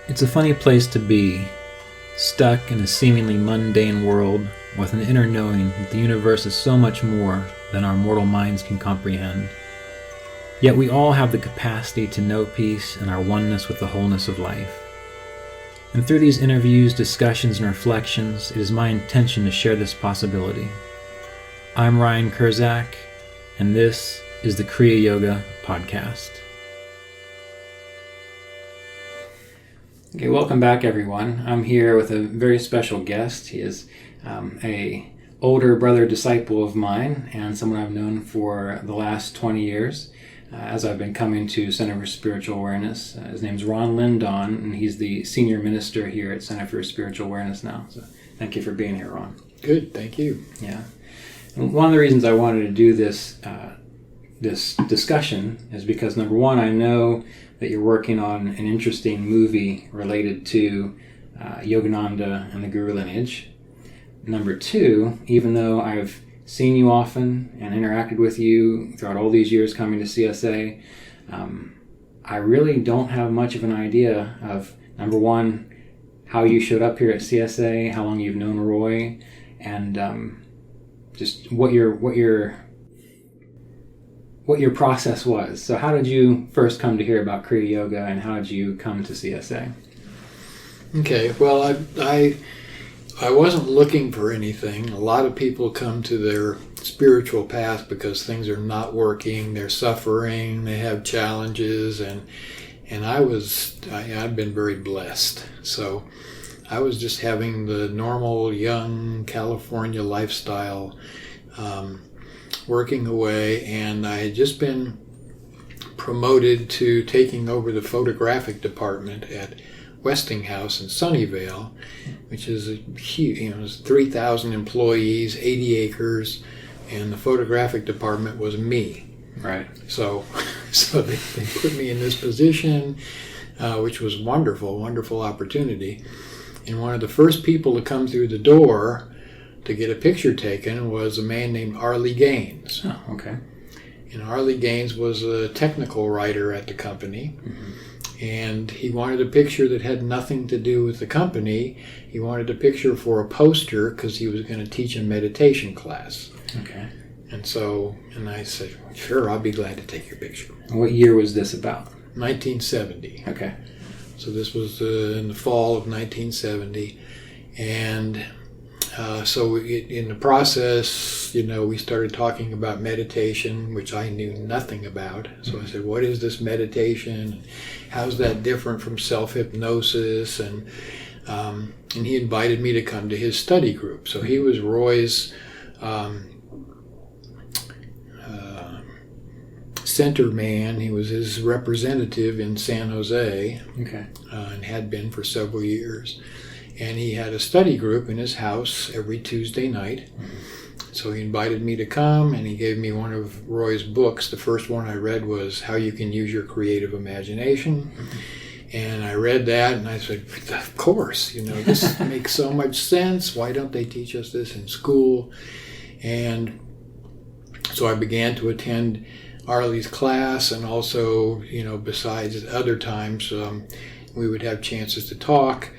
It's a funny place to be, stuck in a seemingly mundane world with an inner knowing that the universe is so much more than our mortal minds can comprehend. Yet we all have the capacity to know peace and our oneness with the wholeness of life. And through these interviews, discussions, and reflections, it is my intention to share this possibility. I'm Ryan Kurzak, and this is the Kriya Yoga podcast. Okay, welcome back, everyone. I'm here with a very special guest. He is a older brother disciple of mine and someone I've known for the last 20 years as I've been coming to Center for Spiritual Awareness. His name's Ron Lindahn, and he's the senior minister here at Center for Spiritual Awareness now. So thank you for being here, Ron. Good, thank you. Yeah. And one of the reasons I wanted to do this discussion is because, number one, I know that you're working on an interesting movie related to Yogananda and the Guru lineage. Number two, even though I've seen you often and interacted with you throughout all these years coming to CSA, I really don't have much of an idea of, number one, how you showed up here at CSA, how long you've known Roy, and just what your process was. So how did you first come to hear about Kriya Yoga, and how did you come to CSA? Okay, well, I wasn't looking for anything. A lot of people come to their spiritual path because things are not working, they're suffering, they have challenges, and I've been very blessed. So I was just having the normal young California lifestyle, working away, and I had just been promoted to taking over the photographic department at Westinghouse in Sunnyvale, which is a huge, it's 3,000 employees, 80 acres, and the photographic department was me. Right. So they put me in this position, which was wonderful opportunity. And one of the first people to come through the door to get a picture taken was a man named Arlie Gaines. Oh, okay. And Arlie Gaines was a technical writer at the company. Mm-hmm. And he wanted a picture that had nothing to do with the company. He wanted a picture for a poster because he was going to teach a meditation class. Okay. And I said, sure, I'll be glad to take your picture. And what year was this about? 1970. Okay. So this was in the fall of 1970. And in the process, we started talking about meditation, which I knew nothing about. So I said, what is this meditation? How's that different from self-hypnosis? And he invited me to come to his study group. So he was Roy's center man. He was his representative in San Jose. Okay. And had been for several years. And he had a study group in his house every Tuesday night. Mm-hmm. So he invited me to come, and he gave me one of Roy's books. The first one I read was How You Can Use Your Creative Imagination. Mm-hmm. And I read that, and I said, of course, this makes so much sense. Why don't they teach us this in school? And so I began to attend Arlie's class, and also, besides other times, we would have chances to talk.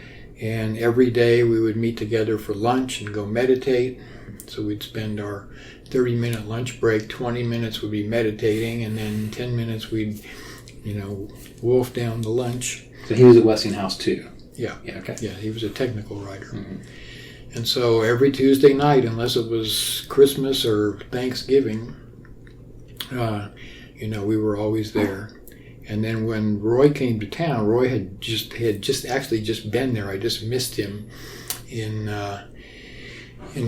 And every day we would meet together for lunch and go meditate. So we'd spend our 30-minute lunch break, 20 minutes would be meditating, and then 10 minutes we'd, wolf down the lunch. So he was at Westinghouse too? Yeah. Yeah, okay. Yeah, he was a technical writer. Mm-hmm. And so every Tuesday night, unless it was Christmas or Thanksgiving, we were always there. And then when Roy came to town, Roy had just been there. I just missed him in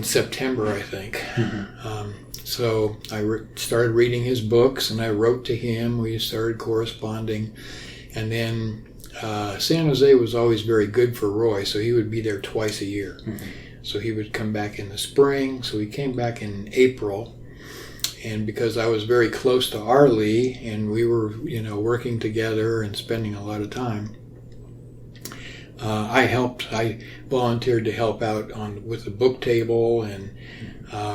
September, I think. Mm-hmm. So I started reading his books, and I wrote to him. We started corresponding. And then San Jose was always very good for Roy, so he would be there twice a year. Mm-hmm. So he would come back in the spring. So he came back in April. And because I was very close to Arlie, and we were, working together and spending a lot of time, I volunteered to help out with the book table. And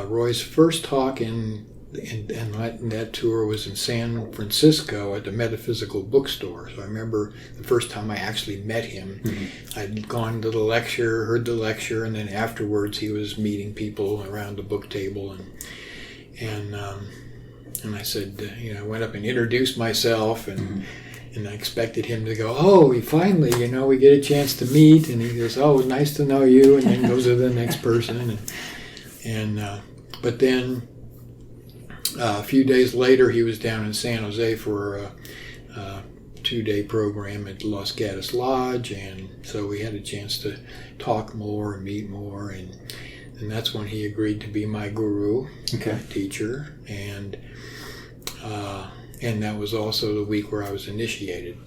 Roy's first talk in and that tour was in San Francisco at the Metaphysical Bookstore. So I remember the first time I actually met him. I'd gone to the lecture, heard the lecture, and then afterwards he was meeting people around the book table, and I said, I went up and introduced myself, and I expected him to go, oh, we finally, we get a chance to meet, and he goes, oh, nice to know you, and then goes to the next person, but then a few days later, he was down in San Jose for a 2-day program at Los Gatos Lodge, and so we had a chance to talk more and meet more, and that's when he agreed to be my guru, teacher, and that was also the week where I was initiated.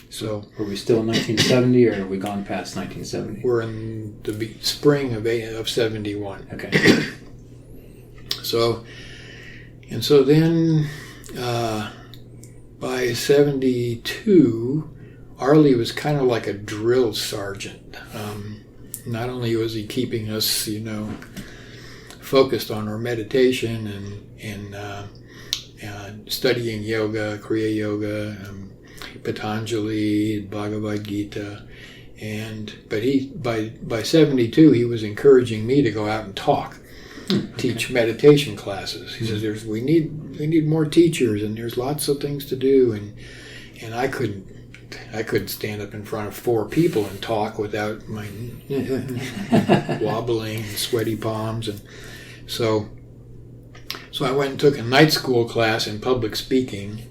So, were we still in 1970, or are we gone past 1970? We're in the spring of 71. Okay. So then, by 72, Arlie was kind of like a drill sergeant. Not only was he keeping us, focused on our meditation and studying yoga, Kriya Yoga, Patanjali, Bhagavad Gita, but by 72 he was encouraging me to go out and talk. Teach meditation classes. He says, we need more teachers, and there's lots of things to do, and I couldn't stand up in front of 4 people and talk without my wobbling and sweaty palms, and so I went and took a night school class in public speaking,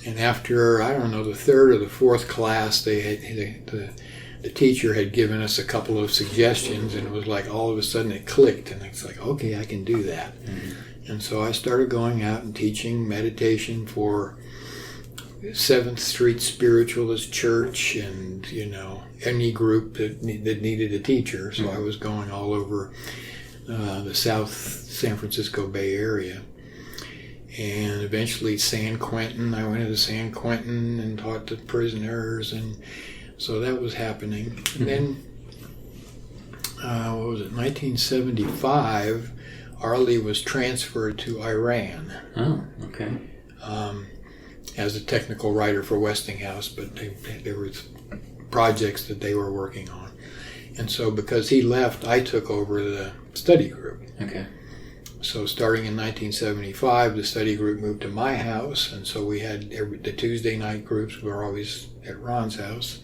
and after I don't know the 3rd or the 4th class, the teacher had given us a couple of suggestions, and it was like all of a sudden it clicked, and it's like, okay, I can do that. And so I started going out and teaching meditation for 7th Street Spiritualist Church and, any group that needed a teacher. So I was going all over the South San Francisco Bay Area. And eventually San Quentin, I went into San Quentin and taught the prisoners, and so that was happening. And then, 1975, Arlie was transferred to Iran. Oh, okay. As a technical writer for Westinghouse, but there were projects that they were working on. And so because he left, I took over the study group. Okay. So starting in 1975, the study group moved to my house, and so we had the Tuesday night groups were always at Ron's house.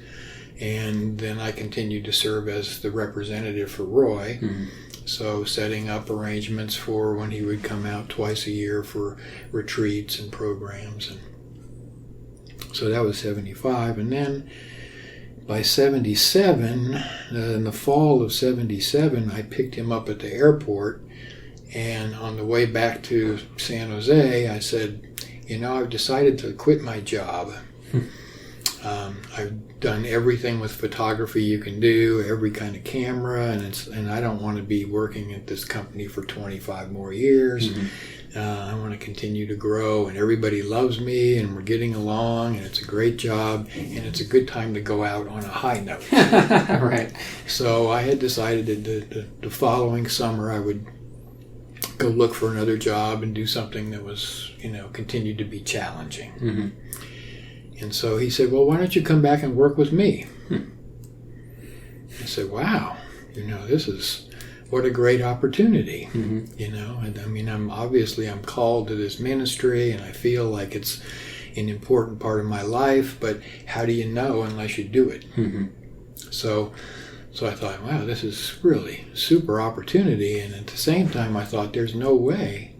And then I continued to serve as the representative for Roy. So setting up arrangements for when he would come out twice a year for retreats and programs. And so that was 75. And then by 77, in the fall of 77, I picked him up at the airport. And on the way back to San Jose, I said, I've decided to quit my job. I've done everything with photography you can do, every kind of camera, and I don't want to be working at this company for 25 more years. I want to continue to grow, and everybody loves me, and we're getting along, and it's a great job, and it's a good time to go out on a high note. Right. So I had decided that the following summer I would go look for another job and do something that was, continued to be challenging. And so he said, well, why don't you come back and work with me? I said, wow, what a great opportunity. And I mean, I'm called to this ministry, and I feel like it's an important part of my life, but how do you know unless you do it? So I thought, wow, this is really super opportunity. And at the same time, I thought there's no way.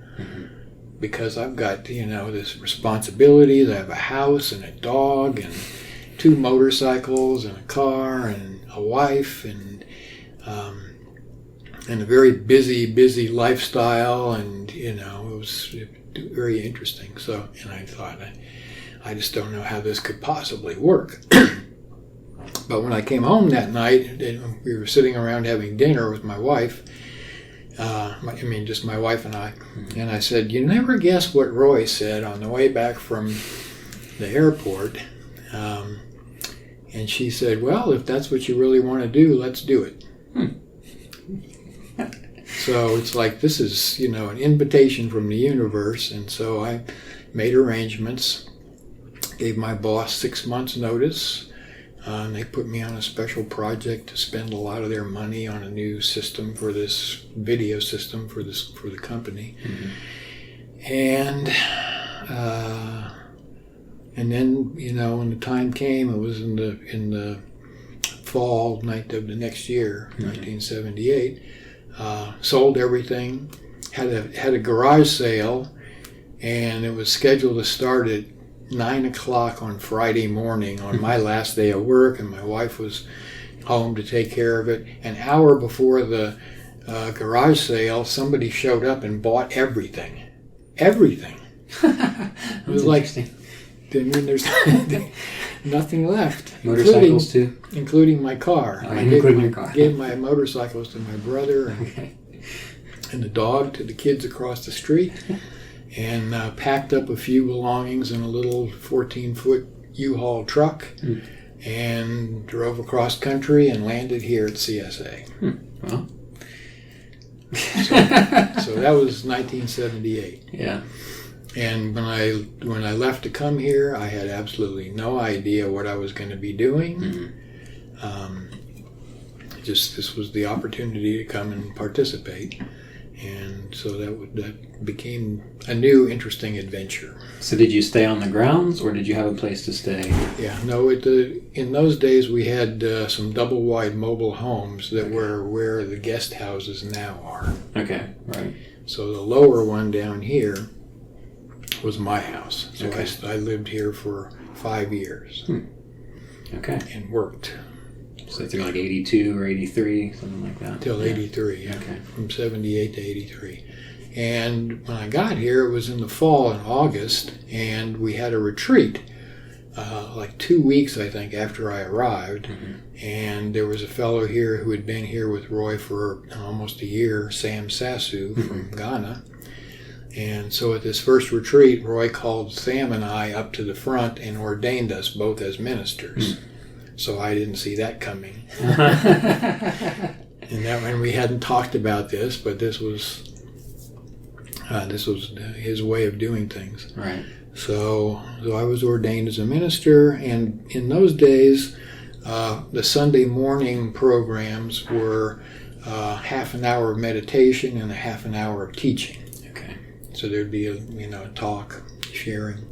Because I've got, this responsibility. I have a house and a dog and 2 motorcycles and a car and a wife and a very busy lifestyle, and it was very interesting. So, and I thought, I just don't know how this could possibly work. But when I came home that night, we were sitting around having dinner with my wife. Just my wife and I. And I said, you never guess what Roy said on the way back from the airport. And she said, well, if that's what you really want to do, let's do it. So it's like, this is, an invitation from the universe. And so I made arrangements, gave my boss 6 months notice, and they put me on a special project to spend a lot of their money on a new system for this video system for the company. Mm-hmm. And then, when the time came, it was in the fall night of the next year, 1978. Sold everything, had a garage sale, and it was scheduled to start at 9 o'clock on Friday morning on my last day of work, and my wife was home to take care of it. An hour before the garage sale, somebody showed up and bought everything. Everything. It was like, there's nothing left. Motorcycles too? Including my car. Oh, including your car. Gave my motorcycles to my brother and the dog to the kids across the street, and packed up a few belongings in a little 14-foot U-Haul truck and drove across country and landed here at CSA. Well. So that was 1978. Yeah. And when I left to come here, I had absolutely no idea what I was going to be doing. Mm-hmm. This was the opportunity to come and participate, and so that became a new, interesting adventure. So did you stay on the grounds, or did you have a place to stay? Yeah, no. In those days, we had some double-wide mobile homes that were where the guest houses now are. Okay, right. So the lower one down here was my house. So okay. I lived here for 5 years. Okay. And worked. So it's like 82 or 83, something like that? Till 83, yeah. Okay. From 78 to 83. And when I got here, it was in the fall in August, and we had a retreat, like 2 weeks, I think, after I arrived. Mm-hmm. And there was a fellow here who had been here with Roy for almost a year, Sam Sasu from Ghana. And so at this first retreat, Roy called Sam and I up to the front and ordained us both as ministers. So I didn't see that coming. And we hadn't talked about this, but this was his way of doing things. Right. So I was ordained as a minister, and in those days, the Sunday morning programs were half an hour of meditation and a half an hour of teaching. So there'd be a talk, sharing.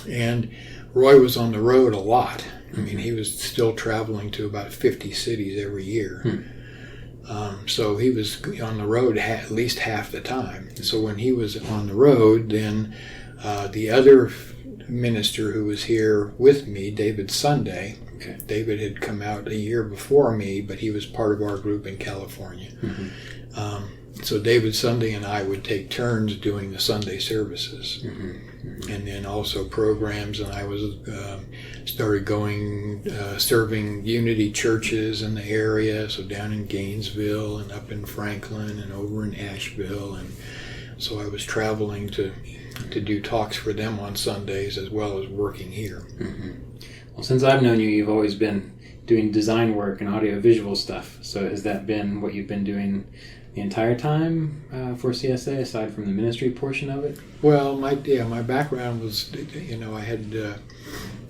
And Roy was on the road a lot. I mean, he was still traveling to about 50 cities every year. So he was on the road at least half the time. So when he was on the road, then the other minister who was here with me, David Sunday, David had come out a year before me, but he was part of our group in California. So David Sunday and I would take turns doing the Sunday services, and then also programs. And I was started going serving Unity churches in the area, so down in Gainesville and up in Franklin and over in Asheville, and so I was traveling to do talks for them on Sundays as well as working here. Well, since I've known you, you've always been doing design work and audio-visual stuff. So has that been what you've been doing the entire time for CSA, aside from the ministry portion of it? Well, my background was,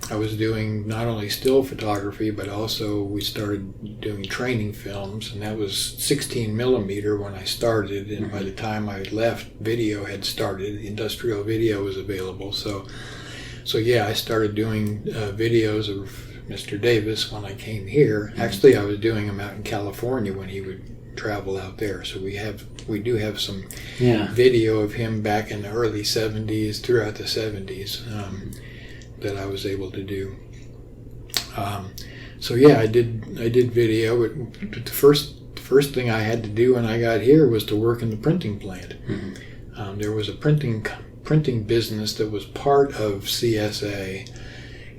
I was doing not only still photography, but also we started doing training films, and that was 16 millimeter when I started, and by the time I left, video had started. Industrial video was available, so yeah, I started doing videos of Mr. Davis when I came here. Actually, I was doing them out in California when he would travel out there. So we do have some video of him back in the early 70s, throughout the 70s, that I was able to do. So yeah, I did video. But the first thing I had to do when I got here was to work in the printing plant. There was a printing business that was part of CSA.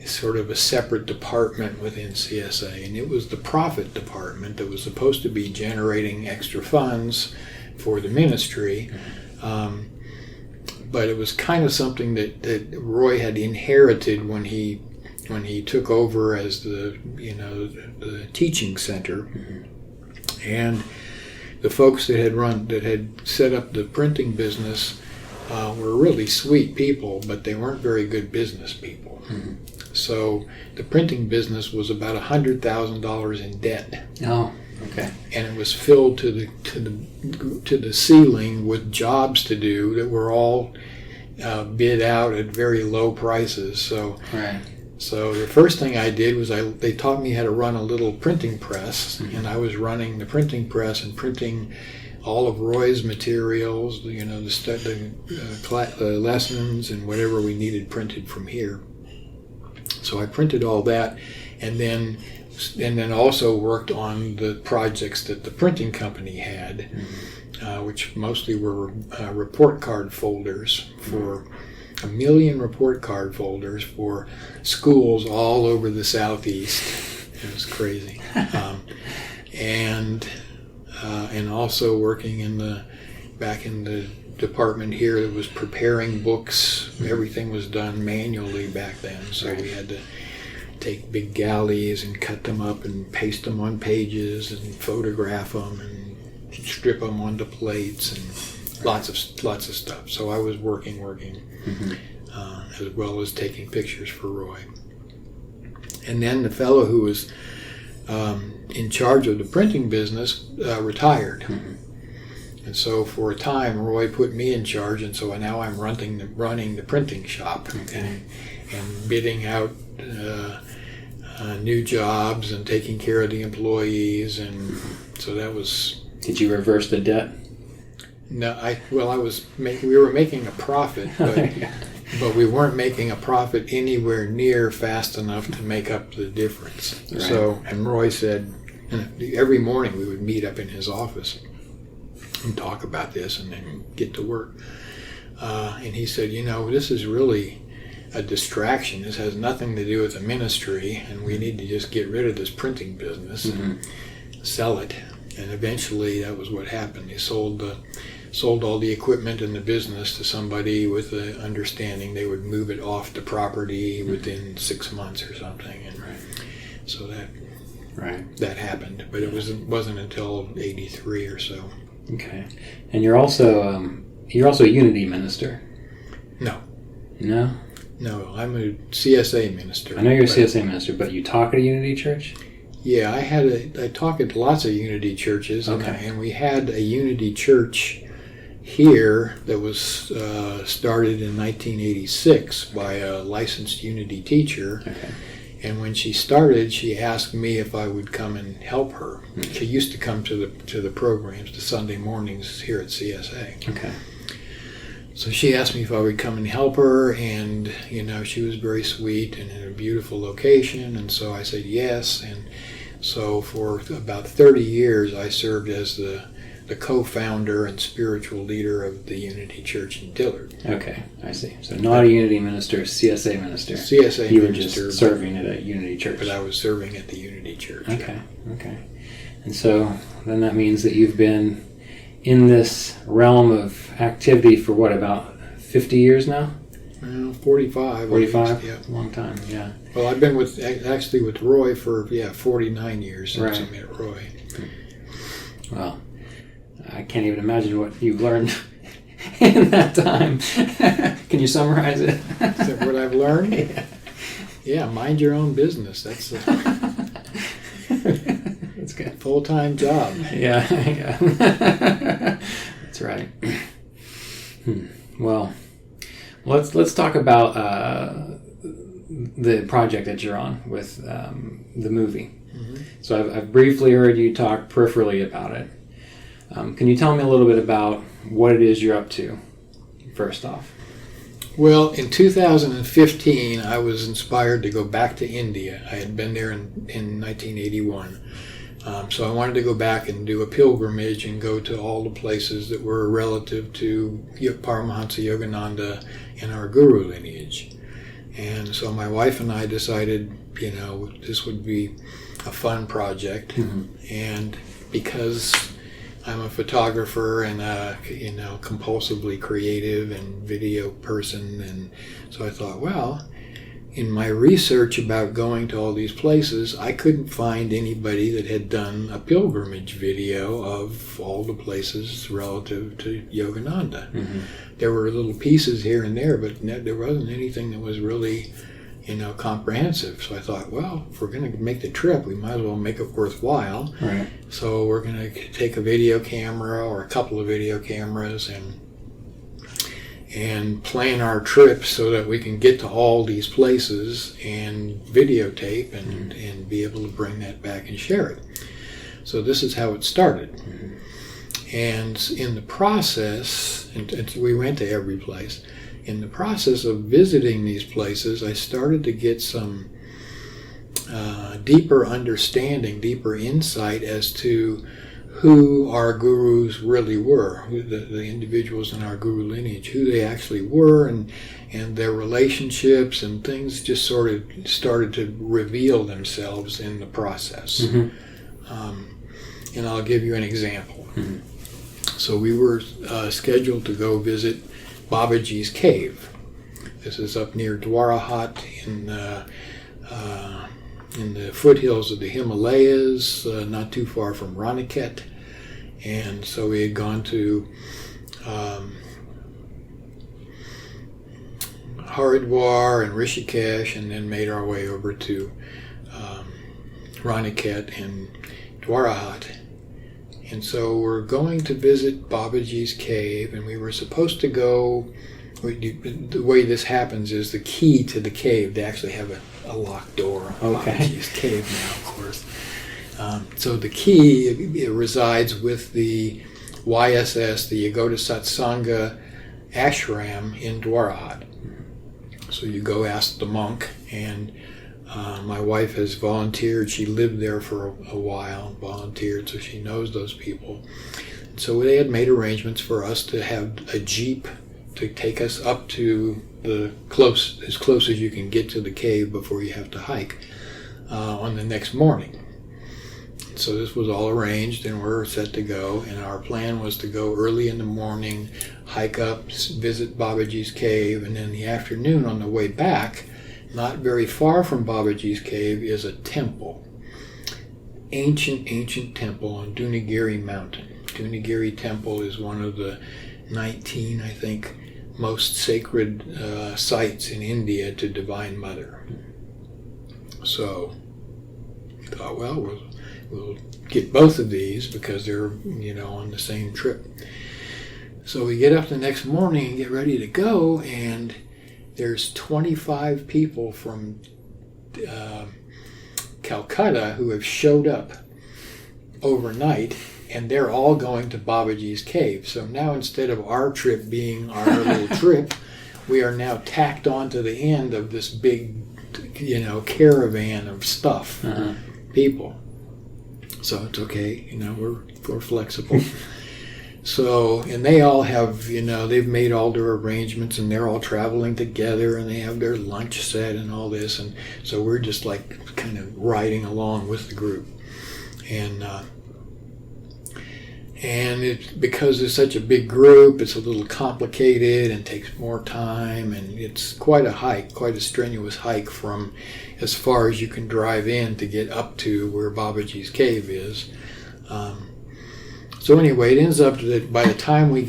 Sort of a separate department within CSA, and it was the profit department that was supposed to be generating extra funds for the ministry, but it was kind of something that Roy had inherited when he took over as the teaching center, and the folks that had set up the printing business were really sweet people, but they weren't very good business people. Mm-hmm. So the printing business was about $100,000 in debt. Oh, okay. And it was filled to the ceiling with jobs to do that were all bid out at very low prices. So, right. So the first thing I did was they taught me how to run a little printing press, Mm-hmm. and I was running the printing press and printing all of Roy's materials, you know, the lessons and whatever we needed printed from here. So I printed all that, and then also worked on the projects that the printing company had, Mm-hmm. Which mostly were report card folders for 1 million report card folders for schools all over the Southeast. It was crazy. And also working back in the department here that was preparing books. Everything was done manually back then, so we had to take big galleys and cut them up and paste them on pages and photograph them and strip them onto plates and lots of stuff. So I was working, Mm-hmm. as well as taking pictures for Roy. And then the fellow who was in charge of the printing business retired. Mm-hmm. And so for a time, Roy put me in charge, and so now I'm running the printing shop, Okay. and bidding out new jobs and taking care of the employees, and so that was. Did you reverse the debt? No, we were making a profit, but we weren't making a profit anywhere near fast enough to make up the difference. Right. So, and Roy said, every morning we would meet up in his office and talk about this and then get to work. And he said, you know, this is really a distraction. This has nothing to do with the ministry, and we need to just get rid of this printing business and sell it. And eventually that was what happened. He sold all the equipment in the business to somebody with the understanding they would move it off the property within 6 months or something. And so that happened. But it wasn't until 83 or so. Okay. And you're also a Unity minister. No. No? No, I'm a CSA minister. I know you're a CSA minister, but you talk at a Unity church? Yeah, I taught at lots of Unity churches, and we had a Unity church here that was started in 1986 by a licensed Unity teacher. Okay. And when she started, she asked me if I would come and help her. She used to come to the programs, the Sunday mornings here at CSA. Okay. So she asked me if I would come and help her, and you know, she was very sweet and in a beautiful location, and so I said yes. And so for about 30 years I served as the co-founder and spiritual leader of the Unity Church in Dillard. Okay, I see. So not a Unity minister, CSA minister. CSA you minister. You were just serving at a Unity church. But I was serving at the Unity Church. Okay. And so then that means that you've been in this realm of activity for what, about 50 years now? 45. 45? Yeah. A long time, yeah. Well, I've been with Roy for 49 years since I met Roy. Well, I can't even imagine what you've learned in that time. Can you summarize it? Is that what I've learned? Yeah, mind your own business. That's That's good. Full-time job. Yeah. That's right. Well, let's talk about the project that you're on with the movie. Mm-hmm. So I've briefly heard you talk peripherally about it. Can you tell me a little bit about what it is you're up to, first off? Well, in 2015, I was inspired to go back to India. I had been there in 1981. So I wanted to go back and do a pilgrimage and go to all the places that were relative to Paramahansa Yogananda and our guru lineage. And so my wife and I decided, this would be a fun project. Mm-hmm. And because I'm a photographer and compulsively creative and video person, and so I thought, well, in my research about going to all these places, I couldn't find anybody that had done a pilgrimage video of all the places relative to Yogananda. Mm-hmm. There were little pieces here and there, but there wasn't anything that was really, comprehensive. So I thought, well, if we're going to make the trip, we might as well make it worthwhile. Right. So we're going to take a video camera or a couple of video cameras and plan our trip so that we can get to all these places and videotape and be able to bring that back and share it. So this is how it started. Mm-hmm. And in the process, and we went to every place, in the process of visiting these places, I started to get some deeper understanding, deeper insight as to who our gurus really were, who the individuals in our guru lineage, who they actually were, and their relationships and things just sort of started to reveal themselves in the process. Mm-hmm. And I'll give you an example. Mm-hmm. So we were scheduled to go visit Babaji's cave. This is up near Dwarahat in the foothills of the Himalayas, not too far from Raniket. And so we had gone to Haridwar and Rishikesh, and then made our way over to Raniket and Dwarahat. And so we're going to visit Babaji's cave, and we were supposed to go. The way this happens is the key to the cave. They actually have a locked door on Babaji's cave now, of course. So the key it resides with the YSS, the Yagoda Satsanga ashram in Dwarahat. So you go ask the monk, and my wife has volunteered. She lived there for a while, volunteered, so she knows those people. So they had made arrangements for us to have a jeep to take us up to as close as you can get to the cave before you have to hike on the next morning. So this was all arranged, and we're set to go. And our plan was to go early in the morning, hike up, visit Babaji's cave, and in the afternoon on the way back, not very far from Babaji's cave, is a temple. Ancient temple on Dunagiri Mountain. Dunagiri Temple is one of the 19, I think, most sacred sites in India to Divine Mother. So we thought, well, we'll get both of these because they're, on the same trip. So we get up the next morning and get ready to go, and there's 25 people from Calcutta who have showed up overnight, and they're all going to Babaji's cave. So now, instead of our trip being our little trip, we are now tacked on to the end of this big, caravan of stuff, people. So it's okay, we're flexible. So, and they all have, they've made all their arrangements, and they're all traveling together, and they have their lunch set and all this, and so we're just like kind of riding along with the group. And it's because it's such a big group, it's a little complicated and takes more time, and it's quite a hike, quite a strenuous hike from as far as you can drive in to get up to where Babaji's cave is. So anyway, it ends up that by the time we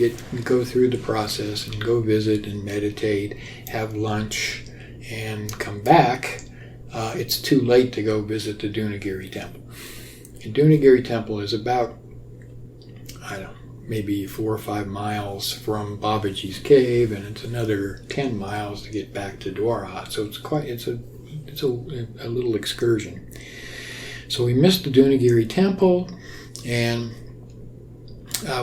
go through the process and go visit and meditate, have lunch, and come back, it's too late to go visit the Dunagiri Temple. And Dunagiri Temple is about, maybe 4 or 5 miles from Babaji's cave, and it's another 10 miles to get back to Dwarahat. So it's a little excursion. So we missed the Dunagiri Temple, and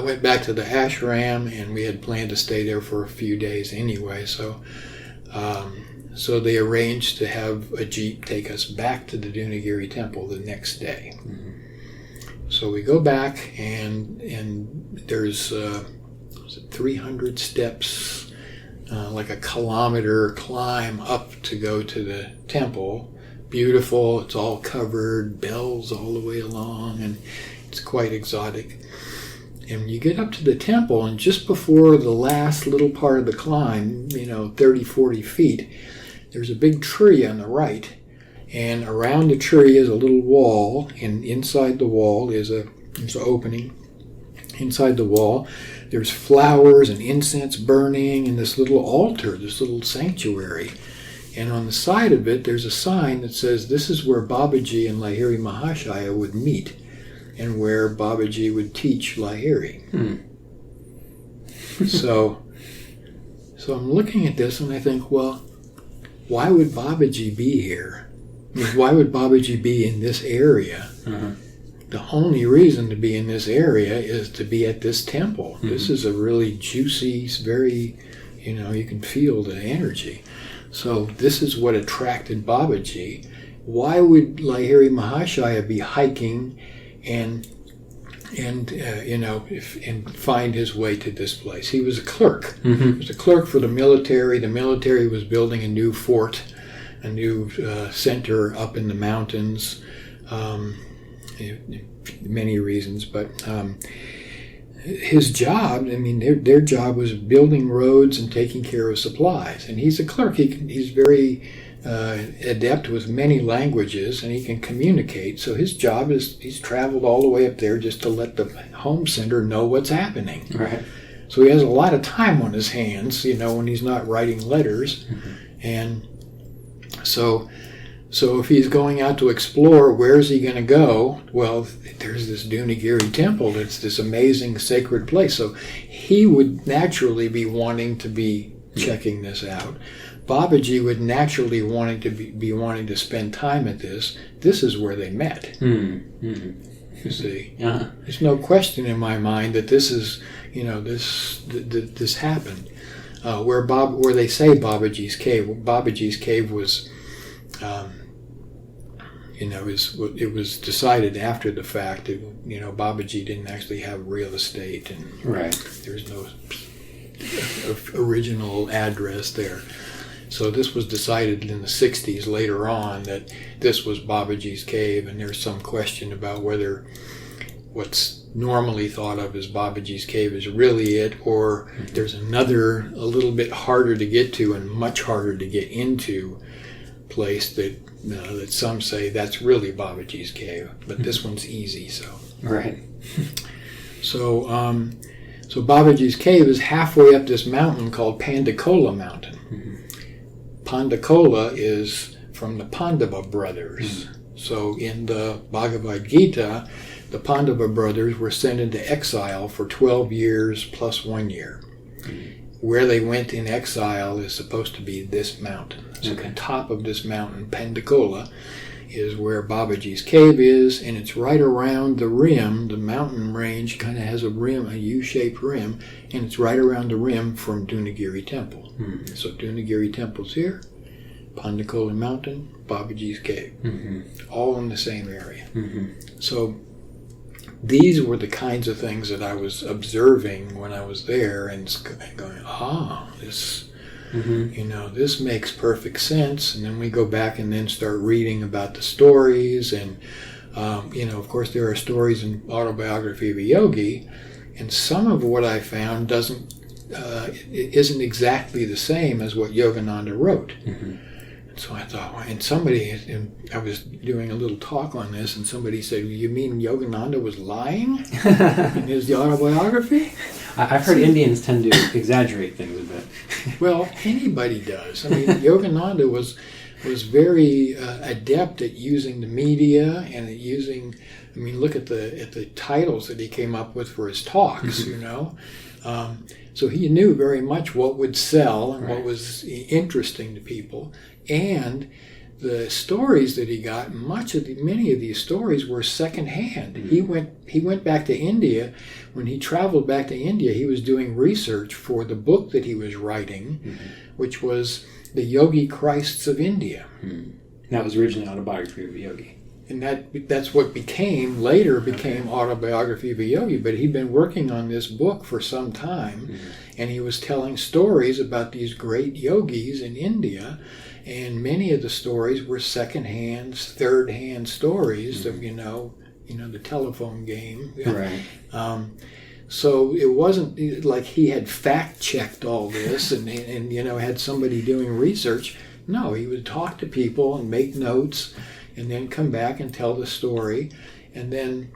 went back to the ashram, and we had planned to stay there for a few days anyway. So they arranged to have a jeep take us back to the Dunagiri Temple the next day. Mm-hmm. So we go back, and there's 300 steps, like a kilometer climb up to go to the temple. Beautiful, it's all covered, bells all the way along, and it's quite exotic. And you get up to the temple, and just before the last little part of the climb, 30, 40 feet, there's a big tree on the right, and around the tree is a little wall, and inside the wall is there's an opening. Inside the wall, there's flowers and incense burning and this little altar, this little sanctuary. And on the side of it, there's a sign that says, this is where Babaji and Lahiri Mahashaya would meet, and where Babaji would teach Lahiri. So I'm looking at this and I think, well, why would Babaji be here? I mean, why would Babaji be in this area? The only reason to be in this area is to be at this temple. This is a really juicy, very, you can feel the energy. So this is what attracted Babaji. Why would Lahiri Mahashaya be hiking and find his way to this place? He was a clerk. He was a clerk for the military. The military was building a new fort, a new center up in the mountains. Many reasons, but his job, their job was building roads and taking care of supplies. And he's a clerk. He's very adept with many languages, and he can communicate. So his job is he's traveled all the way up there just to let the home center know what's happening. Right. So he has a lot of time on his hands, when he's not writing letters. And so if he's going out to explore, where's he going to go? Well, there's this Dunagiri temple. It's this amazing sacred place. So he would naturally be wanting to be checking this out. Babaji would naturally wanting to be wanting to spend time at this. This is where they met. You see, there's no question in my mind that this is, this happened. Where they say Babaji's cave. Babaji's cave was. It was decided after the fact that, Babaji didn't actually have real estate, and there's no original address there. So this was decided in the 60s later on that this was Babaji's cave, and there's some question about whether what's normally thought of as Babaji's cave is really it, or there's another, a little bit harder to get to and much harder to get into place that some say that's really Babaji's cave, but this one's easy. So so Babaji's cave is halfway up this mountain called Pandakola Mountain. Pandakola is from the Pandava brothers. So in the Bhagavad Gita, the Pandava brothers were sent into exile for 12 years plus 1 year. Where they went in exile is supposed to be this mountain. So the top of this mountain, Pandakola, is where Babaji's cave is, and it's right around the rim. The mountain range kind of has a rim, a U-shaped rim, and it's right around the rim from Dunagiri Temple. So Dunagiri Temple's here, Pandakola Mountain, Babaji's cave, all in the same area. So these were the kinds of things that I was observing when I was there, and going, this, this makes perfect sense. And then we go back and then start reading about the stories, and of course there are stories in Autobiography of a Yogi, and some of what I found isn't exactly the same as what Yogananda wrote. So I thought, and I was doing a little talk on this, and somebody said, you mean Yogananda was lying in his autobiography? I've heard Indians tend to exaggerate things a bit. Well, anybody does. Yogananda was very adept at using the media and at using, look at the titles that he came up with for his talks, So he knew very much what would sell and what was interesting to people. And the stories that he got, many of these stories were secondhand. He went back to India. When he traveled back to India, he was doing research for the book that he was writing, which was The Yogi Christs of India. That was originally Autobiography of a Yogi. And that's what later became Autobiography of a Yogi. But he'd been working on this book for some time, and he was telling stories about these great yogis in India, and many of the stories were second-hand, third-hand stories of, the telephone game. So it wasn't like he had fact-checked all this and had somebody doing research. No, he would talk to people and make notes, and then come back and tell the story, and then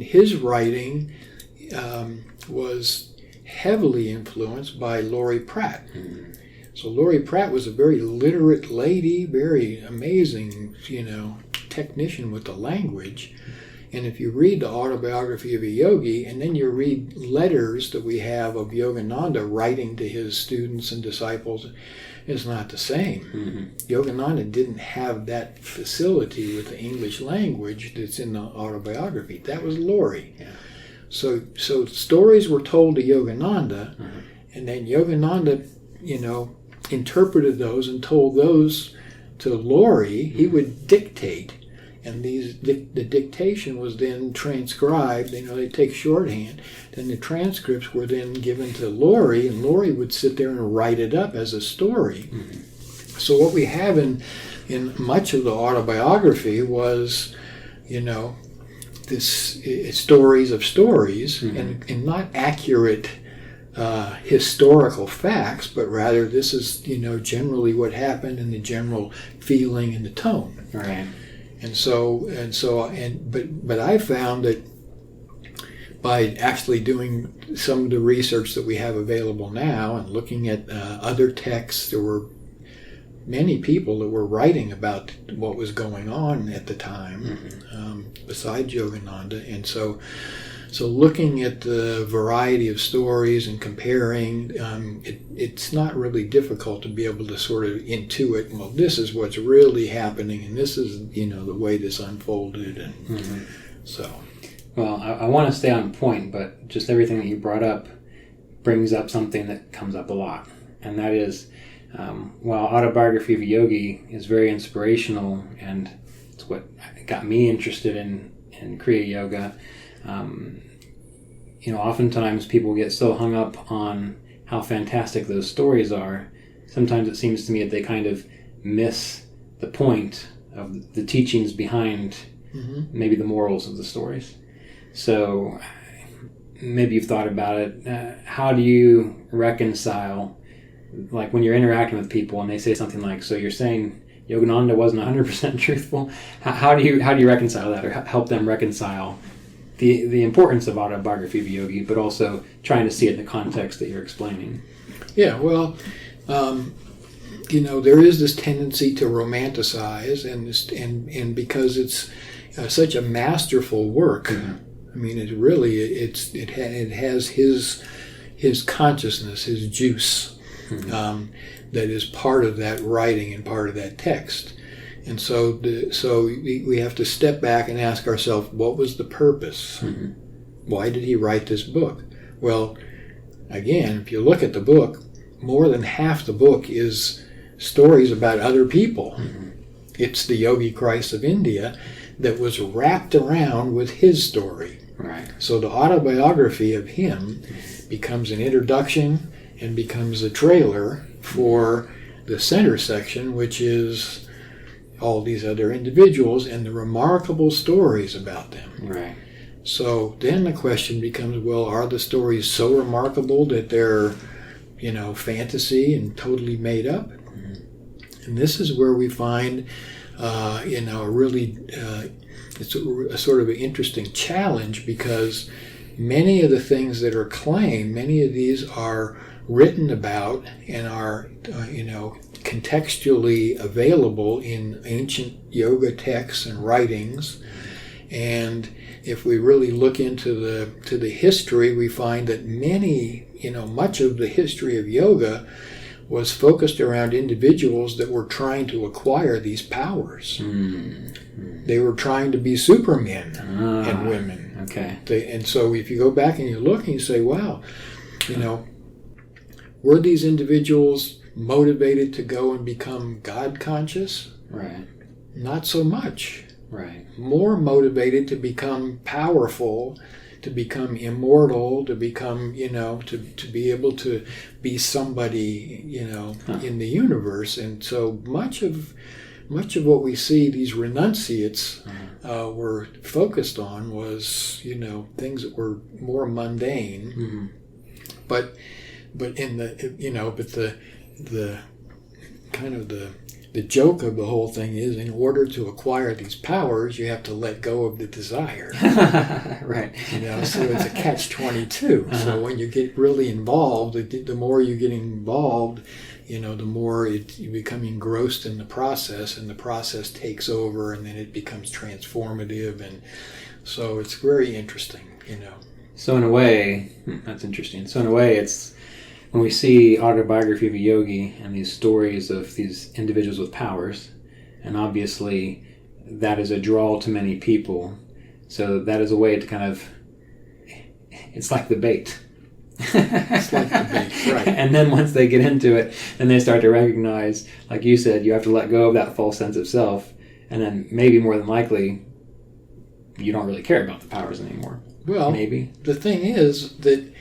his writing was heavily influenced by Lori Pratt. Mm-hmm. So Lori Pratt was a very literate lady, very amazing, technician with the language. And if you read the autobiography of a yogi, and then you read letters that we have of Yogananda writing to his students and disciples, it's not the same. Mm-hmm. Yogananda didn't have that facility with the English language that's in the autobiography. That was Lori. Yeah. So stories were told to Yogananda, mm-hmm. and then Yogananda, interpreted those and told those to Lori. He would dictate. And the dictation was then transcribed. They take shorthand. Then the transcripts were then given to Lori, and Lori would sit there and write it up as a story. Mm-hmm. So what we have in much of the autobiography was, this stories of stories, mm-hmm. and not accurate historical facts, but rather this is generally what happened and the general feeling and the tone. Right. But I found that by actually doing some of the research that we have available now and looking at other texts, there were many people that were writing about what was going on at the time, mm-hmm. Besides Yogananda. And so looking at the variety of stories and comparing, it's not really difficult to be able to sort of intuit, well, this is what's really happening, and this is, the way this unfolded. And mm-hmm. so. Well, I want to stay on point, but just everything that you brought up brings up something that comes up a lot. And that is, while Autobiography of a Yogi is very inspirational, and it's what got me interested in Kriya Yoga, oftentimes people get so hung up on how fantastic those stories are. Sometimes it seems to me that they kind of miss the point of the teachings behind mm-hmm. maybe the morals of the stories. So maybe you've thought about it. How do you reconcile, like when you're interacting with people and they say something like, so you're saying Yogananda wasn't 100% truthful? How do you reconcile that, or help them reconcile the importance of Autobiography of a Yogi, but also trying to see it in the context that you're explaining? Yeah, well, there is this tendency to romanticize, and because it's such a masterful work, mm-hmm. I mean, it has his consciousness, his juice, mm-hmm. That is part of that writing and part of that text. And so we have to step back and ask ourselves, what was the purpose? Mm-hmm. Why did he write this book? Well, again, if you look at the book, more than half the book is stories about other people. Mm-hmm. It's the Yogi Christ of India that was wrapped around with his story. Right. So the autobiography of him becomes an introduction and becomes a trailer for the center section, which is all these other individuals and the remarkable stories about them. Right. So then the question becomes, well, are the stories so remarkable that they're, fantasy and totally made up? Mm-hmm. And this is where we find, it's a sort of an interesting challenge, because many of the things that are claimed, many of these are written about and are, contextually available in ancient yoga texts and writings. And if we really look into the history, we find that much of the history of yoga was focused around individuals that were trying to acquire these powers. Mm-hmm. They were trying to be supermen and women. Okay. And so if you go back and you look and you say, wow, were these individuals motivated to go and become God conscious? Right. Not so much. Right. More motivated to become powerful, to become immortal, to become, to be able to be somebody, in the universe. And so much of what we see, these renunciates were focused on was, things that were more mundane. Mm-hmm. But in the, kind of the joke of the whole thing is, in order to acquire these powers, you have to let go of the desire. Right. So it's a catch-22. So when you get really involved, the more you get involved, the more you become engrossed in the process, and the process takes over, and then it becomes transformative, and so it's very interesting. So in a way, that's interesting. So in a way, it's when we see autobiography of a yogi and these stories of these individuals with powers, and obviously that is a draw to many people. So that is a way to kind of, it's like the bait. It's like the bait, right. And then once they get into it, then they start to recognize, like you said, you have to let go of that false sense of self, and then maybe more than likely, you don't really care about the powers anymore. Well, maybe. The thing is that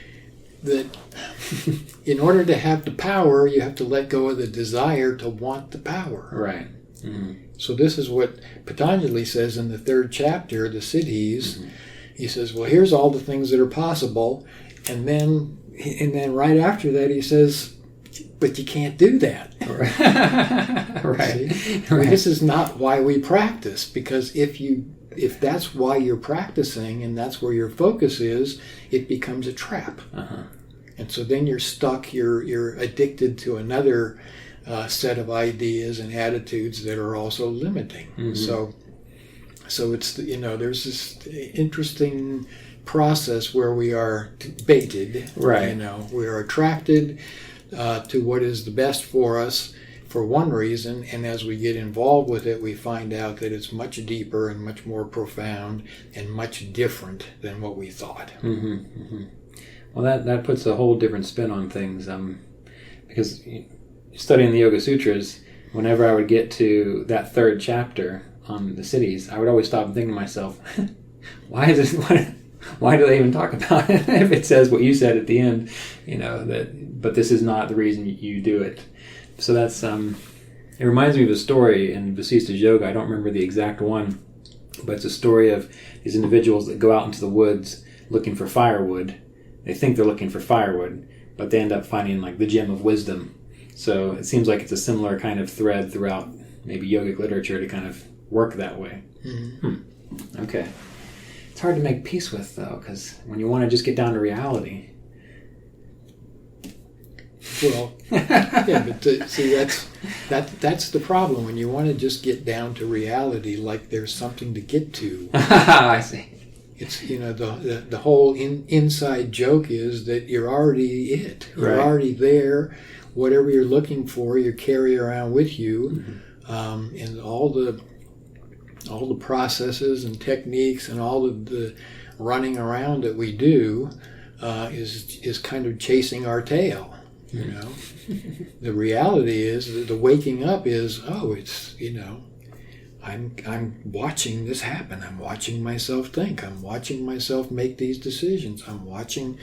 in order to have the power, you have to let go of the desire to want the power. Right. Mm-hmm. So this is what Patanjali says in the 3rd chapter, the Siddhis. Mm-hmm. He says, well, here's all the things that are possible. And then right after that, he says, but you can't do that. Right. See? Well, this is not why we practice, because if that's why you're practicing and that's where your focus is, it becomes a trap. Uh-huh. And so then you're stuck, you're addicted to another set of ideas and attitudes that are also limiting. Mm-hmm. So it's, there's this interesting process where we are baited. Right. We are attracted to what is the best for us for one reason, and as we get involved with it, we find out that it's much deeper and much more profound and much different than what we thought. Mm-hmm, mm-hmm. Well, that puts a whole different spin on things, because studying the Yoga Sutras, whenever I would get to that 3rd chapter on the cities, I would always stop and think to myself, why do they even talk about it if it says what you said at the end, but this is not the reason you do it. So that's, it reminds me of a story in Vasista's Yoga. I don't remember the exact one, but it's a story of these individuals that go out into the woods looking for firewood. They think they're looking for firewood, but they end up finding like the gem of wisdom. So it seems like it's a similar kind of thread throughout maybe yogic literature to kind of work that way. Mm-hmm. Okay. It's hard to make peace with, though, because when you want to just get down to reality. Well, yeah, but see, that's the problem. When you want to just get down to reality, like there's something to get to. I see. It's, the whole inside joke is that you're already it. You're right. already there. Whatever you're looking for, you carry around with you, mm-hmm. And all the processes and techniques and all of the running around that we do is kind of chasing our tail. The reality is that the waking up is, it's, I'm watching this happen. I'm watching myself think. I'm watching myself make these decisions. I'm watching,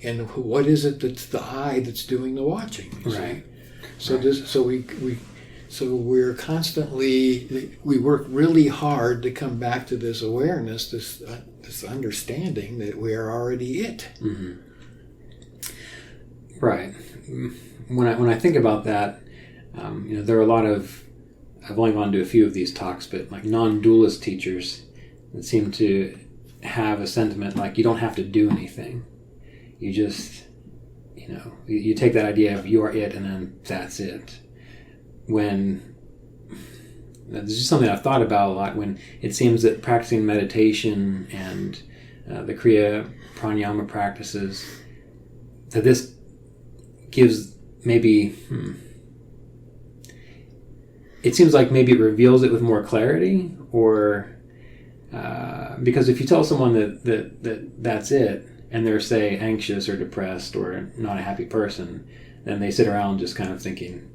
and what is it that's the I that's doing the watching? Right. So we're constantly, we work really hard to come back to this awareness, this understanding that we are already it. Mm-hmm. Right. When I think about that, there are a lot of, I've only gone to a few of these talks, but like non-dualist teachers that seem to have a sentiment like you don't have to do anything. You just, you take that idea of you are it and then that's it. When this is something I've thought about a lot, when it seems that practicing meditation and the Kriya pranayama practices, that this gives maybe it seems like maybe it reveals it with more clarity, or because if you tell someone that's it and they're, say, anxious or depressed or not a happy person, then they sit around just kind of thinking,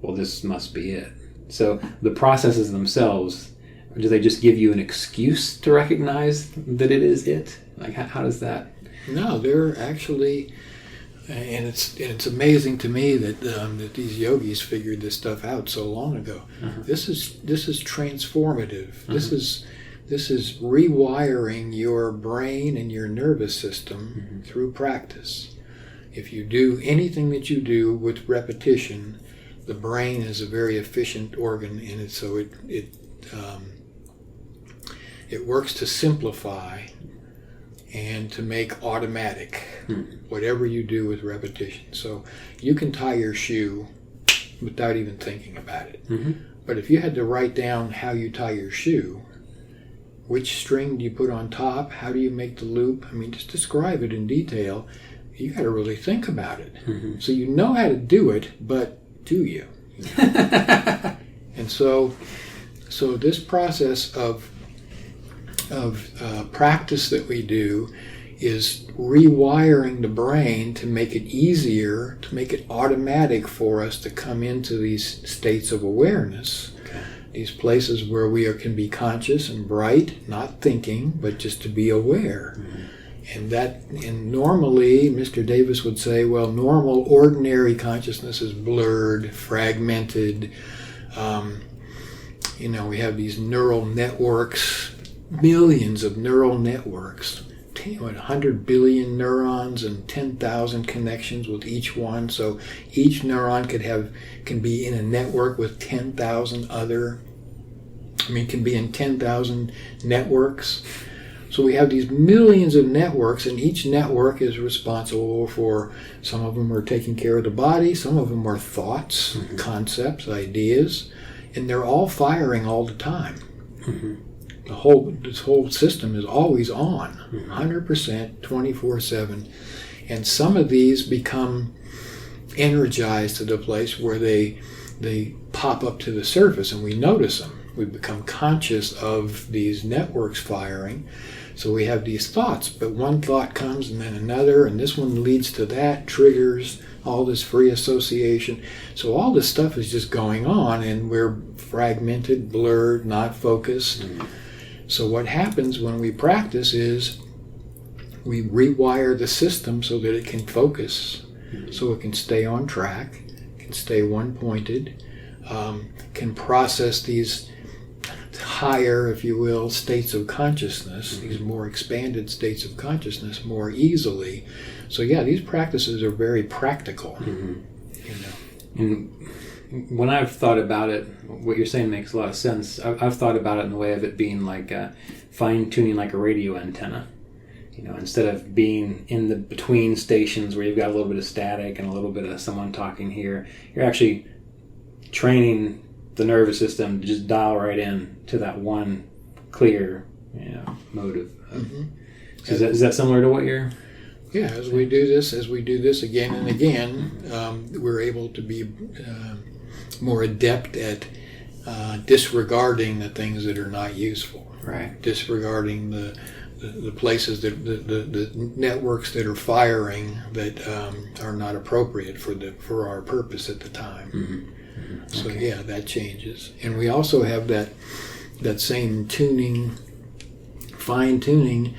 well, this must be it. So the processes themselves, do they just give you an excuse to recognize that it is it? Like, how does that? No, they're actually, and it's amazing to me that these yogis figured this stuff out so long ago. Uh-huh. This is transformative. Uh-huh. This is rewiring your brain and your nervous system through practice. If you do anything that you do with repetition, the brain is a very efficient organ, and so it works to simplify and to make automatic whatever you do with repetition. So you can tie your shoe without even thinking about it. But if you had to write down how you tie your shoe, which string do you put on top, how do you make the loop, I mean, just describe it in detail, you got to really think about it. So you know how to do it, but do you? And so this process of practice that we do is rewiring the brain to make it easier, to make it automatic for us to come into these states of awareness, these places where we can be conscious and bright, not thinking, but just to be aware. And normally, Mr. Davis would say, well, normal, ordinary consciousness is blurred, fragmented. We have these neural networks, millions of neural networks, 100 billion neurons and 10,000 connections with each one. So each neuron can be in a network with 10,000 can be in 10,000 networks. So we have these millions of networks, and each network is responsible for, some of them are taking care of the body, some of them are thoughts, concepts, ideas, and they're all firing all the time. This whole system is always on, 100%, 24/7. And some of these become energized to the place where they pop up to the surface and we notice them. We become conscious of these networks firing. So we have these thoughts, but one thought comes and then another, and this one leads to that, triggers all this free association. So all this stuff is just going on, and we're fragmented, blurred, not focused. So what happens when we practice is we rewire the system so that it can focus, so it can stay on track, can stay one-pointed, can process these higher, if you will, states of consciousness, these more expanded states of consciousness more easily. So yeah, these practices are very practical. And when I've thought about it, what you're saying makes a lot of sense. I've thought about it in the way of it being like fine-tuning like a radio antenna. Instead of being in the between stations where you've got a little bit of static and a little bit of someone talking here, you're actually training the nervous system to just dial right in to that one clear, mode of. So is that similar to what you're? Yeah, as we do this again and again, we're able to be more adept at disregarding the things that are not useful. Right. Disregarding the places that the networks that are firing that are not appropriate for our purpose at the time. So yeah, that changes. And we also have that same tuning, fine tuning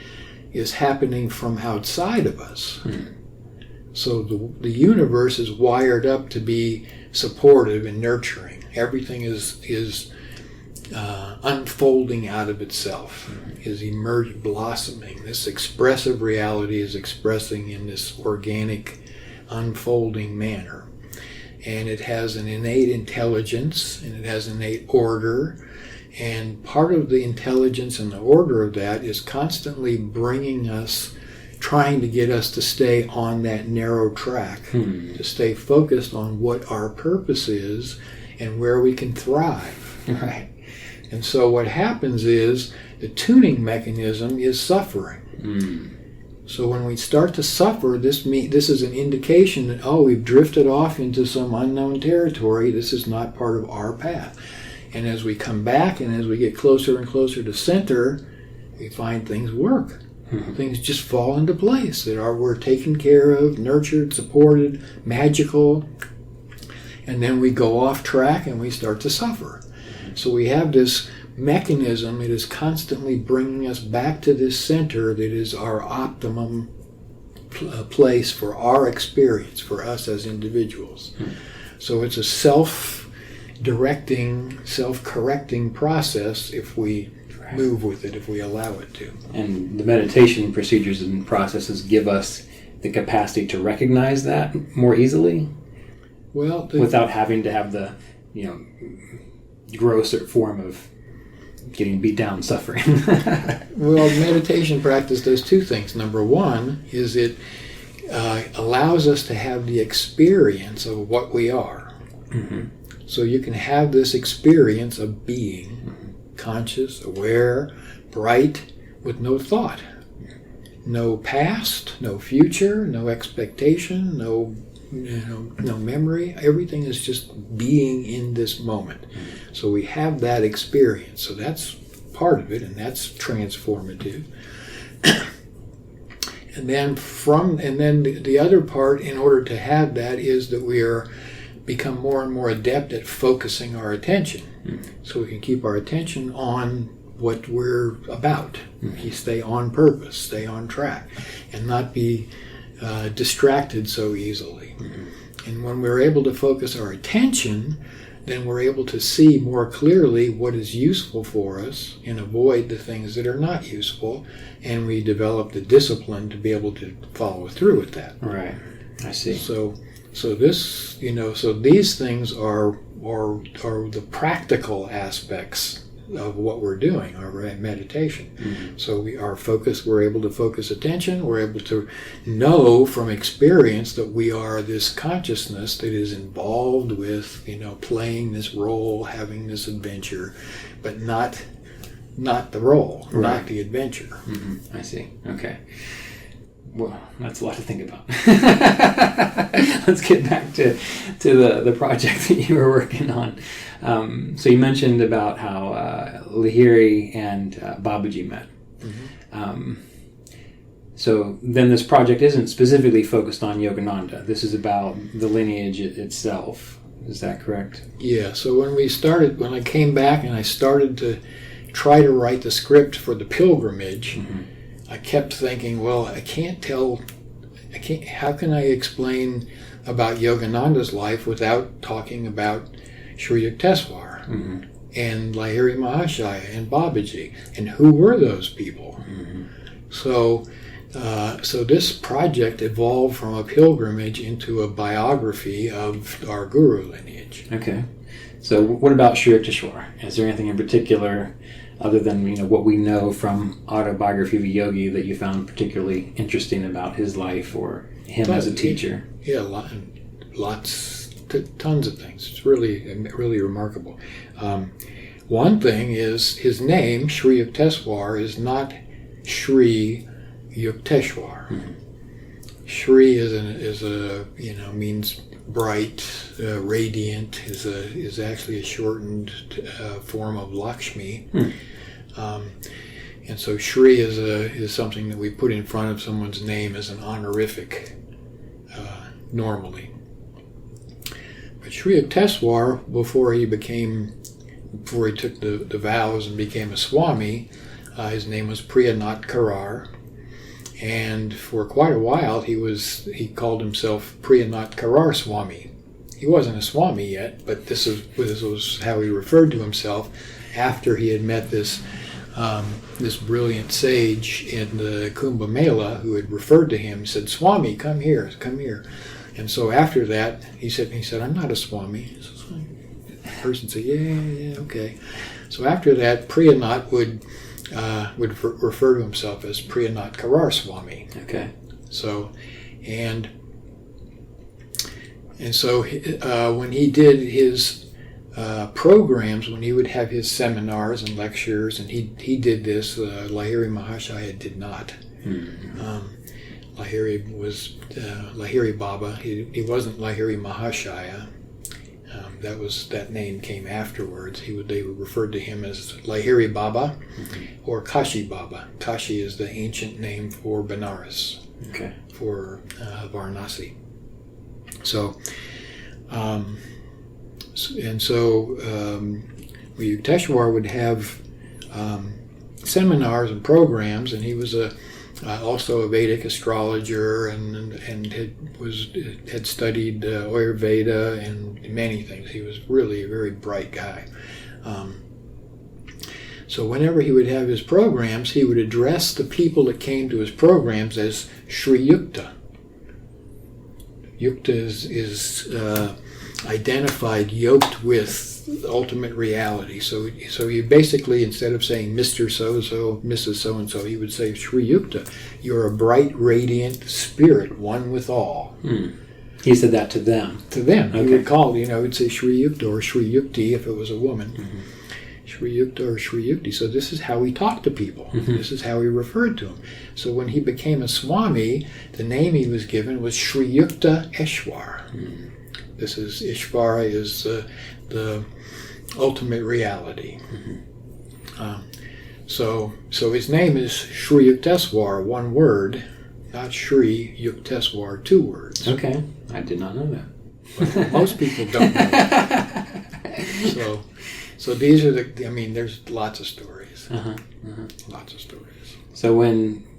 is happening from outside of us. So the universe is wired up to be supportive and nurturing. Everything is unfolding out of itself, is blossoming. This expressive reality is expressing in this organic, unfolding manner. And it has an innate intelligence, and it has innate order. And part of the intelligence and the order of that is constantly bringing us, trying to get us to stay on that narrow track, to stay focused on what our purpose is and where we can thrive. Right. And so what happens is the tuning mechanism is suffering. So when we start to suffer, this is an indication that, we've drifted off into some unknown territory. This is not part of our path. And as we come back and as we get closer and closer to center, we find things work. Things just fall into place, that we're taken care of, nurtured, supported, magical. And then we go off track and we start to suffer. So we have this mechanism. It is constantly bringing us back to this center that is our optimum place for our experience, for us as individuals. So it's a self-directing, self-correcting process if we move with it, if we allow it to. And the meditation procedures and processes give us the capacity to recognize that more easily? Well, without having to have the, grosser form of getting beat down, suffering. Well, meditation practice does two things. Number one is it allows us to have the experience of what we are. Mm-hmm. So you can have this experience of being conscious, aware, bright, with no thought. No past, no future, no expectation, no memory. Everything is just being in this moment. So we have that experience. So that's part of it, and that's transformative. And then the other part, in order to have that, is that we become more and more adept at focusing our attention. So we can keep our attention on what we're about. You stay on purpose, stay on track, and not be distracted so easily. And when we're able to focus our attention, then we're able to see more clearly what is useful for us and avoid the things that are not useful, and we develop the discipline to be able to follow through with that. Right. I see. So this, so these things are the practical aspects of what we're doing, our meditation. Mm-hmm. So we're able to focus attention, we're able to know from experience that we are this consciousness that is involved with, playing this role, having this adventure, but not the role, right. Not the adventure. Mm-hmm. I see. Okay. Well, that's a lot to think about. Let's get back to the project that you were working on. So you mentioned about how Lahiri and Babaji met. Mm-hmm. So then this project isn't specifically focused on Yogananda. This is about the lineage itself. Is that correct? Yeah. So when I came back and I started to try to write the script for the pilgrimage, I kept thinking, well, how can I explain about Yogananda's life without talking about Sri Yukteswar and Lahiri Mahashaya and Babaji, and who were those people? So this project evolved from a pilgrimage into a biography of our guru lineage. Okay. So what about Sri Yukteswar? Is there anything in particular, other than what we know from Autobiography of a Yogi, that you found particularly interesting about his life or him as a teacher? Yeah, tons of things. It's really, really remarkable. One thing is his name, Sri Yukteswar, is not Sri Yukteswar. Shri means bright, radiant. Is actually a shortened form of Lakshmi. And so Shri is something that we put in front of someone's name as an honorific normally. But Sri Yukteswar, before he took the vows and became a Swami, his name was Priyanath Karar. And for quite a while, he called himself Priyanath Karar Swami. He wasn't a Swami yet, but this was how he referred to himself after he had met this brilliant sage in the Kumbh Mela who had referred to him, said, "Swami, come here." And so after that, he said, "I'm not a Swami." The person said, "Yeah, okay." So after that, Priyanath would refer to himself as Priyanath Karar Swami. Okay. So, and so when he did his programs, when he would have his seminars and lectures, and he did this, Lahiri Mahashaya did not. Lahiri was Lahiri Baba. He wasn't Lahiri Mahashaya. That name came afterwards. They referred to him as Lahiri Baba or Kashi Baba. Kashi is the ancient name for Benares, for Varanasi. So, Yukteswar would have seminars and programs, and he was also a Vedic astrologer and had studied Ayurveda and many things. He was really a very bright guy. So whenever he would have his programs, he would address the people that came to his programs as Sri Yukta. Yukta identified, yoked with ultimate reality. So you basically, instead of saying Mr. So-and-so, Mrs. So-and-so, you would say Shri Yukta. You're a bright, radiant spirit, one with all. He said that to them. To them. Okay. He would call, he would say Shri Yukta or Shri Yukti if it was a woman. Shri Yukta or Shri Yukti. So this is how he talked to people. This is how he referred to them. So when he became a Swami, the name he was given was Shri Yukta Eshwar. This is, Ishvara is the ultimate reality. So his name is Shri Yukteswar, one word, not Shri Yukteswar, two words. Okay, I did not know that. But most people don't know that. So these are there's lots of stories. Lots of stories. So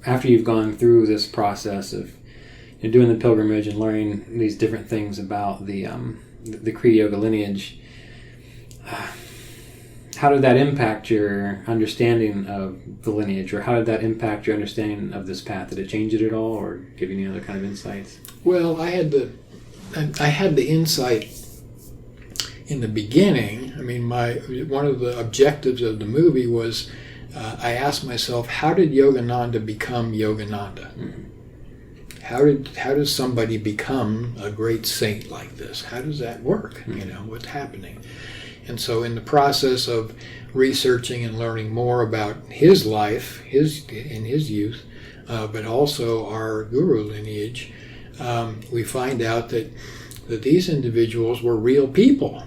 after you've gone through this process of doing the pilgrimage and learning these different things about the Kriya Yoga lineage, how did that impact your understanding of the lineage, or how did that impact your understanding of this path? Did it change it at all, or give you any other kind of insights? Well, I had the insight in the beginning. One of the objectives of the movie was I asked myself, how did Yogananda become Yogananda? How does somebody become a great saint like this? How does that work? What's happening? And so in the process of researching and learning more about his life, in his youth, but also our guru lineage, we find out that these individuals were real people.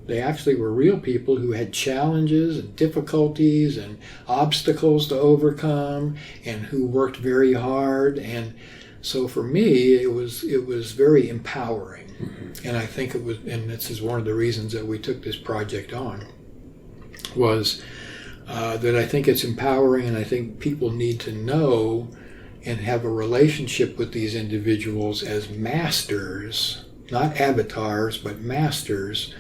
They actually were real people who had challenges and difficulties and obstacles to overcome, and who worked very hard. And so for me, it was very empowering. And I think it was, and this is one of the reasons that we took this project on, was that I think it's empowering, and I think people need to know and have a relationship with these individuals as masters, not avatars, but masters.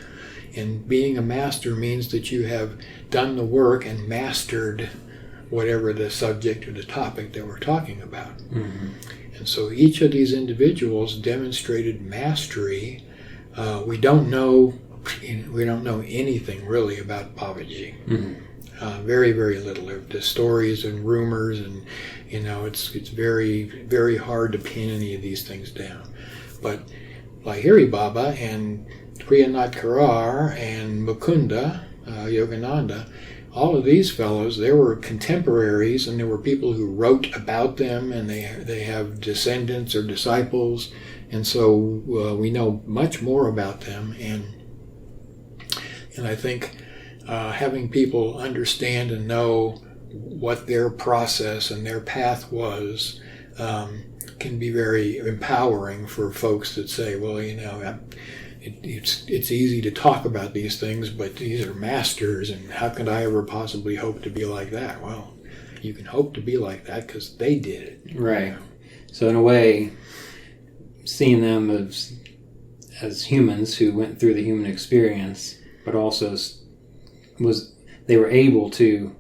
And being a master means that you have done the work and mastered whatever the subject or the topic that we're talking about. And so each of these individuals demonstrated mastery. We don't know anything really about Babaji. Very, very little. The stories and rumors, and it's very, very hard to pin any of these things down. But Lahiri Baba and Priyanath Karar and Mukunda, Yogananda, all of these fellows, they were contemporaries, and there were people who wrote about them, and they have descendants or disciples, and so we know much more about them. And I think having people understand and know what their process and their path was can be very empowering for folks that say, well, it's easy to talk about these things, but these are masters, and how could I ever possibly hope to be like that? Well, you can hope to be like that because they did it. Right. So in a way, seeing them as humans who went through the human experience, but also they were able to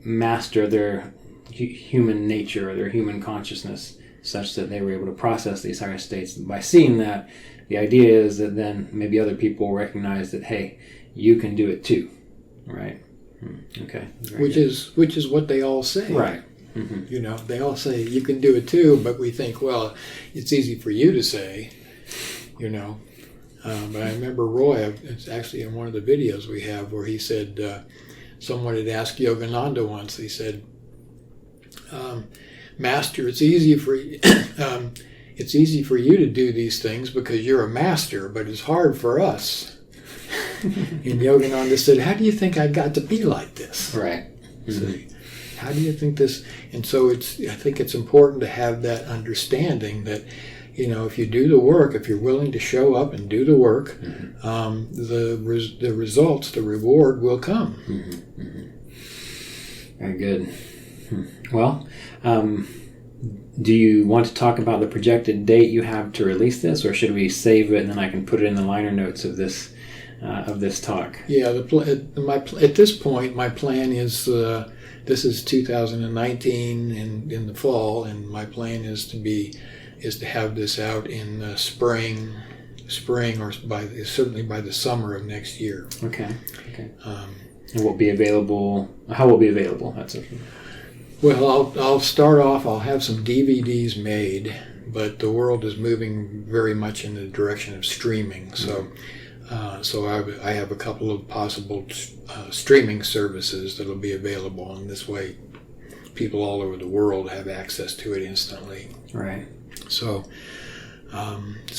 master their human nature or their human consciousness, such that they were able to process these higher states. By seeing that, the idea is that then maybe other people recognize that, hey, you can do it too, right? Okay. Which is what they all say. Right. They all say you can do it too, but we think, well, it's easy for you to say, But I remember Roy, it's actually in one of the videos we have, where he said, someone had asked Yogananda once, he said, Master, it's easy for you to do these things because you're a master, but it's hard for us. And Yogananda said, how do you think I got to be like this? Right. See, how do you think this? And so I think it's important to have that understanding that, if you do the work, if you're willing to show up and do the work, the results, the reward will come. Very good. Well, do you want to talk about the projected date you have to release this, or should we save it and then I can put it in the liner notes of this talk? Yeah, at this point, my plan is this is 2019 in the fall, and my plan is to have this out in the spring spring or certainly by the summer of next year. Okay. And will be available? How will it be available? That's it. Well, I'll start off. I'll have some DVDs made, but the world is moving very much in the direction of streaming. So, I have a couple of possible streaming services that'll be available, and this way, people all over the world have access to it instantly. Right. So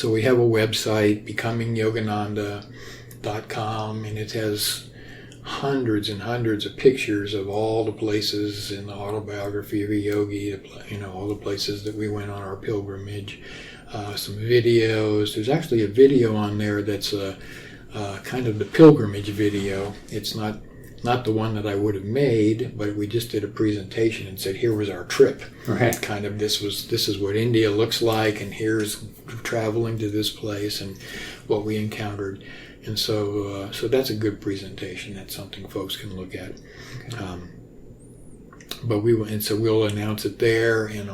we have a website, becomingyogananda.com, and it has hundreds and hundreds of pictures of all the places in the autobiography of a yogi, all the places that we went on our pilgrimage, some videos. There's actually a video on there that's kind of the pilgrimage video. It's not the one that I would have made, but we just did a presentation and said, here was our trip. Right. Kind of this is what India looks like, and here's traveling to this place and what we encountered. And so that's a good presentation. That's something folks can look at. Okay. We'll announce it there, and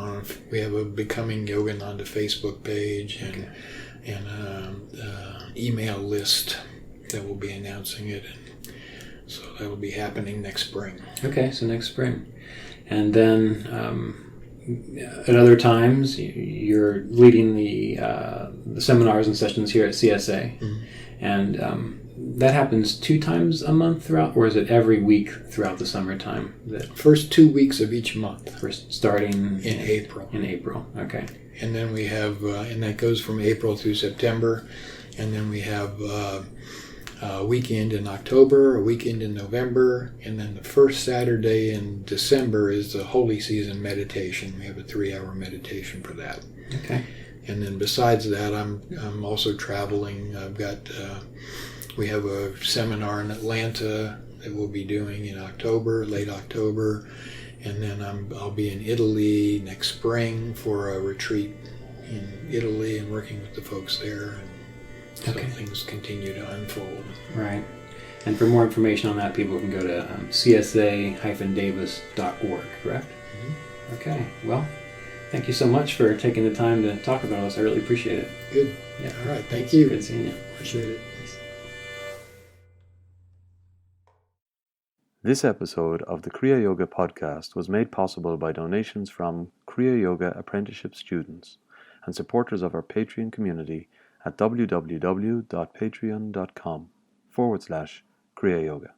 we have a Becoming Yogananda Facebook page and email list that will be announcing it. So that will be happening next spring. Okay, so next spring. And then at other times, you're leading the seminars and sessions here at CSA. Mm-hmm. And that happens 2 times a month throughout, or is it every week throughout the summertime? First 2 weeks of each month. First starting in April. In April, okay. And then we have, and that goes from April through September. And then we have a weekend in October, a weekend in November, and then the first Saturday in December is the Holy Season meditation. We have a 3-hour meditation for that. Okay. And then besides that, I'm also traveling. We have a seminar in Atlanta that we'll be doing in October, late October, and then I'll be in Italy next spring for a retreat in Italy and working with the folks there. So things continue to unfold. Right. And for more information on that, people can go to csa-davis.org, correct? Mm-hmm. Okay. Well, thank you so much for taking the time to talk about us. I really appreciate it. Good. Yeah. All right. Thank you. Good seeing you. Appreciate it. This episode of the Kriya Yoga podcast was made possible by donations from Kriya Yoga apprenticeship students and supporters of our Patreon community at www.patreon.com/Kriya Yoga.